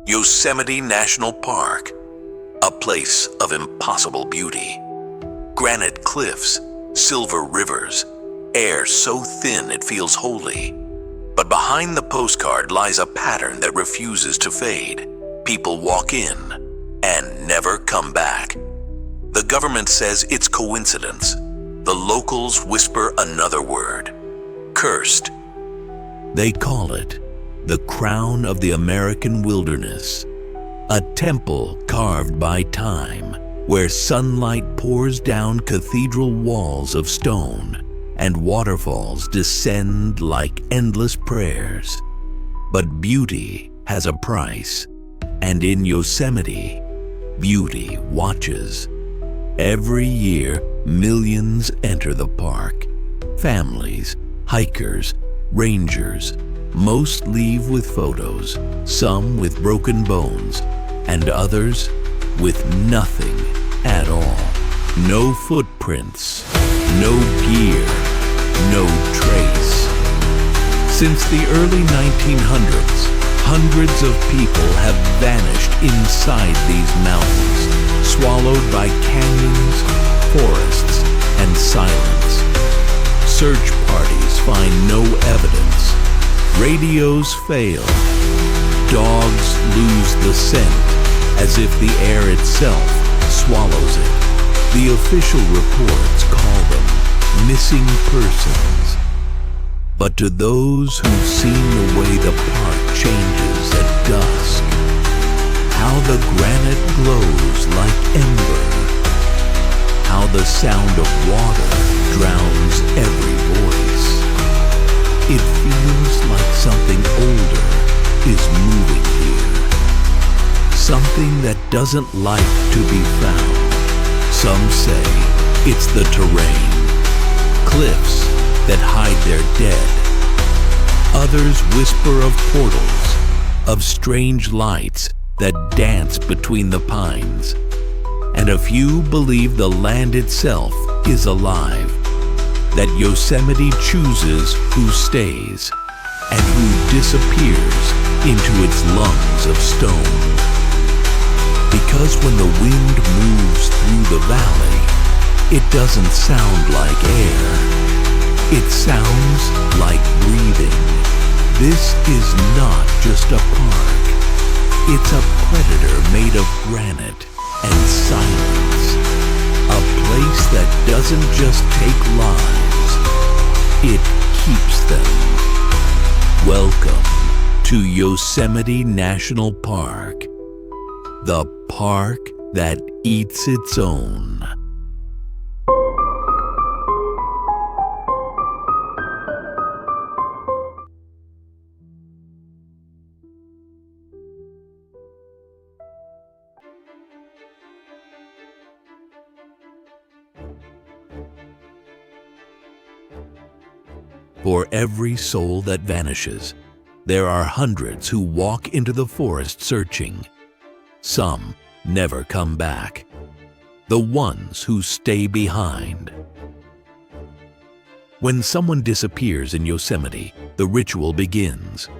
Yosemite National Park, a place of impossible beauty. Granite cliffs, silver rivers, air so thin it feels holy. But behind the postcard lies a pattern that refuses to fade. People walk in and never come back. The government says it's coincidence. The locals whisper another word: cursed. They call it the crown of the American wilderness, a temple carved by time, where sunlight pours down cathedral walls of stone and waterfalls descend like endless prayers. But beauty has a price, and in Yosemite, beauty watches. Every year, millions enter the park. Families, hikers, rangers. Most leave with photos, some with broken bones, and others with nothing at all. No footprints, no gear, no trace. Since the early 1900s, hundreds of people have vanished inside these mountains, swallowed by canyons, forests, and silence. Search parties find no evidence. Radios fail. Dogs lose the scent, as if the air itself swallows it. The official reports call them missing persons. But to those who've seen the way the park changes at dusk, how the granite glows like ember, how the sound of water drowns every voice, it feels like something older is moving here. Something that doesn't like to be found. Some say it's the terrain, cliffs that hide their dead. Others whisper of portals, of strange lights that dance between the pines. And a few believe the land itself is alive, that Yosemite chooses who stays and who disappears into its lungs of stone. Because when the wind moves through the valley, it doesn't sound like air. It sounds like breathing. This is not just a park. It's a predator made of granite and silence. A place that doesn't just take lives, it keeps them. Welcome to Yosemite National Park, the park that eats its own. For every soul that vanishes, there are hundreds who walk into the forest searching. Some never come back. The ones who stay behind. When someone disappears in Yosemite, the ritual begins.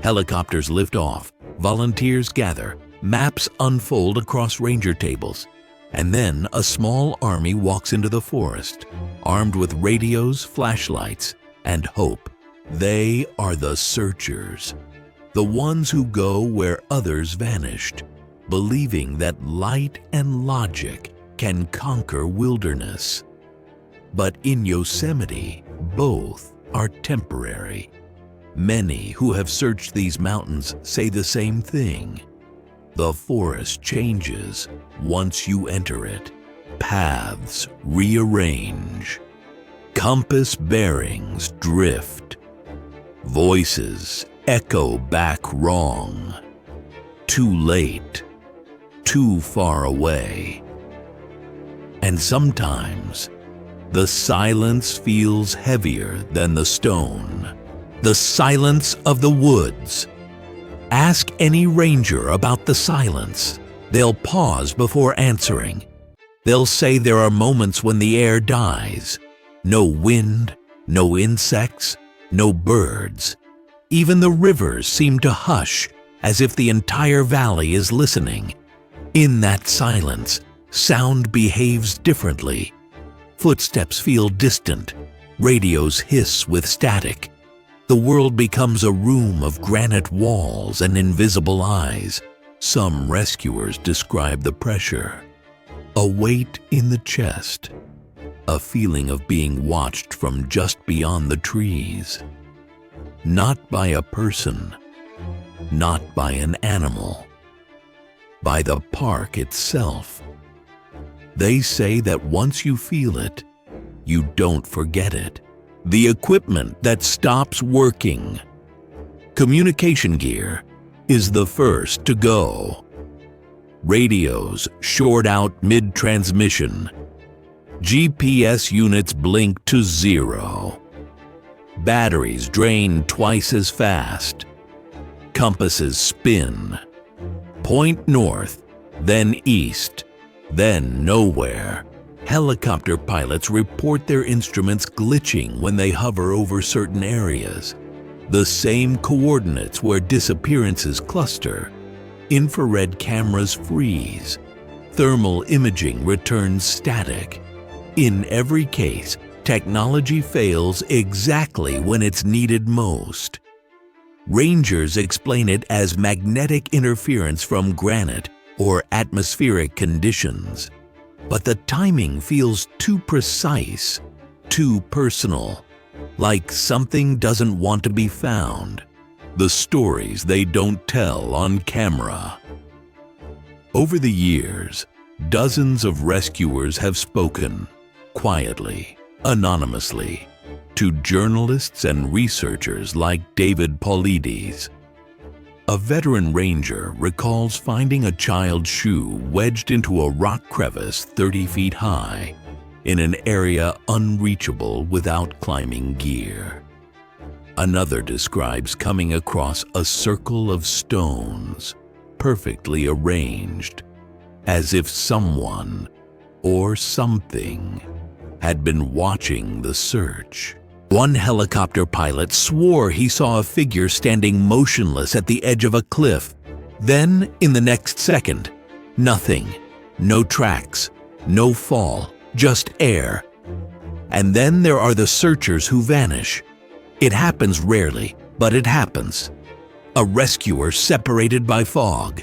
Helicopters lift off, volunteers gather, maps unfold across ranger tables, and then a small army walks into the forest, armed with radios, flashlights, and hope. They are the searchers, the ones who go where others vanished, believing that light and logic can conquer wilderness. But in Yosemite, both are temporary. Many who have searched these mountains say the same thing. The forest changes once you enter it. Paths rearrange. Compass bearings drift. Voices echo back wrong. Too late. Too far away. And sometimes, the silence feels heavier than the stone. The silence of the woods. Ask any ranger about the silence. They'll pause before answering. They'll say there are moments when the air dies. No wind, no insects, no birds. Even the rivers seem to hush as if the entire valley is listening. In that silence, sound behaves differently. Footsteps feel distant. Radios hiss with static. The world becomes a room of granite walls and invisible eyes. Some rescuers describe the pressure. A weight in the chest. A feeling of being watched from just beyond the trees. Not by a person. Not by an animal. By the park itself. They say that once you feel it, you don't forget it. The equipment that stops working. Communication gear is the first to go. Radios short out mid-transmission. GPS units blink to 0. Batteries drain twice as fast. Compasses spin. Point north, then east, then nowhere. Helicopter pilots report their instruments glitching when they hover over certain areas. The same coordinates where disappearances cluster. Infrared cameras freeze. Thermal imaging returns static. In every case, technology fails exactly when it's needed most. Rangers explain it as magnetic interference from granite or atmospheric conditions. But the timing feels too precise, too personal, like something doesn't want to be found. The stories they don't tell on camera. Over the years, dozens of rescuers have spoken, quietly, anonymously, to journalists and researchers like David Paulides. A veteran ranger recalls finding a child's shoe wedged into a rock crevice 30 feet high in an area unreachable without climbing gear. Another describes coming across a circle of stones, perfectly arranged, as if someone or something had been watching the search. One helicopter pilot swore he saw a figure standing motionless at the edge of a cliff. Then, in the next second, nothing. No tracks, no fall, just air. And then there are the searchers who vanish. It happens rarely, but it happens. A rescuer separated by fog.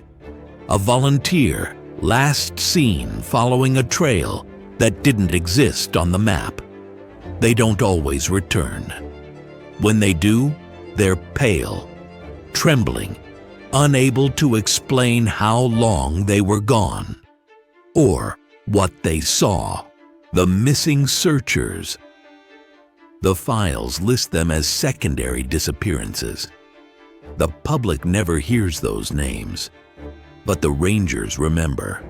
A volunteer last seen following a trail that didn't exist on the map. They don't always return. When they do, they're pale, trembling, unable to explain how long they were gone, or what they saw. The missing searchers. The files list them as secondary disappearances. The public never hears those names, but the rangers remember.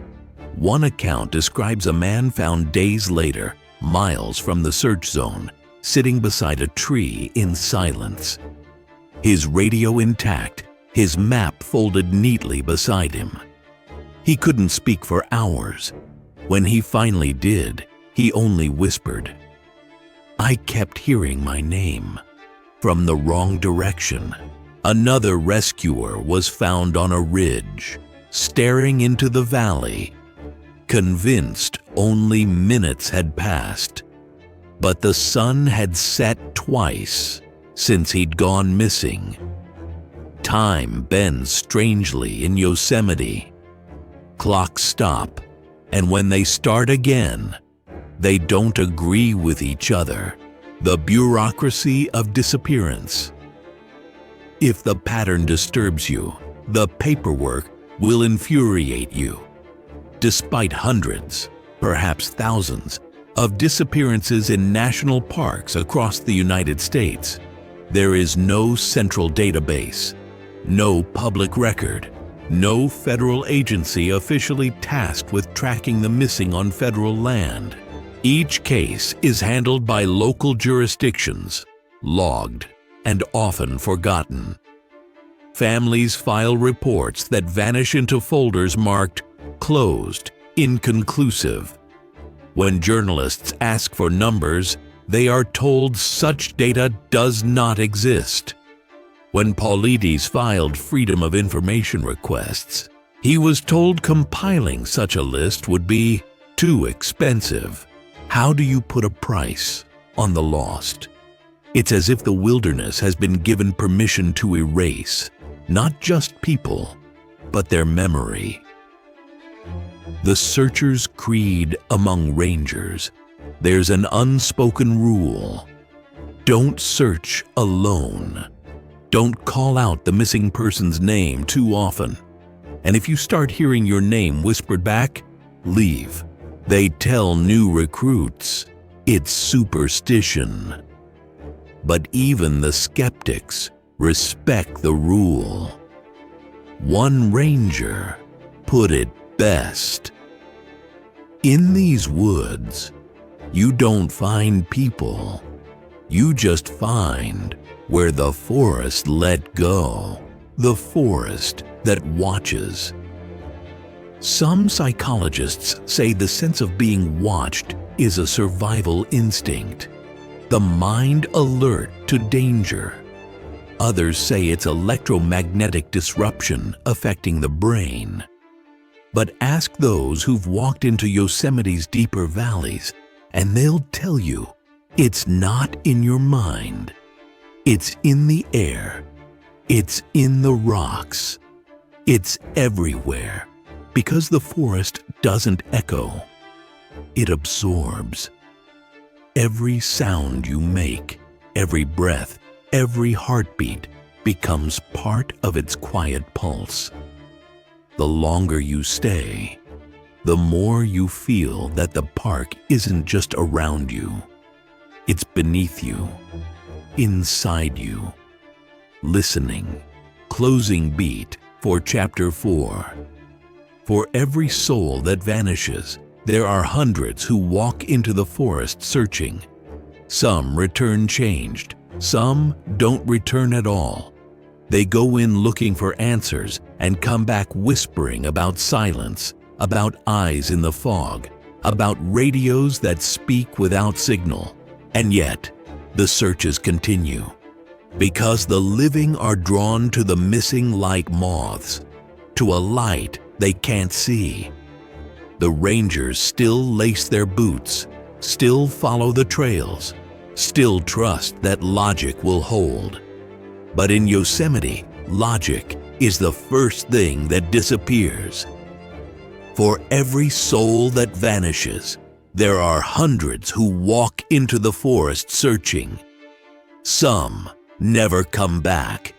One account describes a man found days later, miles from the search zone, sitting beside a tree in silence. His radio intact, his map folded neatly beside him. He couldn't speak for hours. When he finally did, he only whispered, "I kept hearing my name." From the wrong direction. Another rescuer was found on a ridge, staring into the valley, convinced only minutes had passed. But the sun had set twice since he'd gone missing. Time bends strangely in Yosemite. Clocks stop, and when they start again, they don't agree with each other. The bureaucracy of disappearance. If the pattern disturbs you, the paperwork will infuriate you. Despite hundreds, perhaps thousands, of disappearances in national parks across the United States, there is no central database, no public record, no federal agency officially tasked with tracking the missing on federal land. Each case is handled by local jurisdictions, logged, and often forgotten. Families file reports that vanish into folders marked closed, inconclusive. When journalists ask for numbers, they are told such data does not exist. When Paulides filed Freedom of Information requests, he was told compiling such a list would be too expensive. How do you put a price on the lost? It's as if the wilderness has been given permission to erase not just people, but their memory. The searcher's creed among rangers. There's an unspoken rule. Don't search alone. Don't call out the missing person's name too often. And if you start hearing your name whispered back, leave. They tell new recruits it's superstition. But even the skeptics respect the rule. One ranger put it best. In these woods, you don't find people. You just find where the forest let go, the forest that watches. Some psychologists say the sense of being watched is a survival instinct, the mind alert to danger. Others say it's electromagnetic disruption affecting the brain. But ask those who've walked into Yosemite's deeper valleys, and they'll tell you it's not in your mind. It's in the air. It's in the rocks. It's everywhere, because the forest doesn't echo. It absorbs. Every sound you make, every breath, every heartbeat becomes part of its quiet pulse. The longer you stay, the more you feel that the park isn't just around you. It's beneath you, inside you. Listening. Closing beat for Chapter 4. For every soul that vanishes, there are hundreds who walk into the forest searching. Some return changed. Some don't return at all. They go in looking for answers and come back whispering about silence, about eyes in the fog, about radios that speak without signal. And yet, the searches continue. Because the living are drawn to the missing like moths, to a light they can't see. The rangers still lace their boots, still follow the trails, still trust that logic will hold. But in Yosemite, logic is the first thing that disappears. For every soul that vanishes, there are hundreds who walk into the forest searching. Some never come back.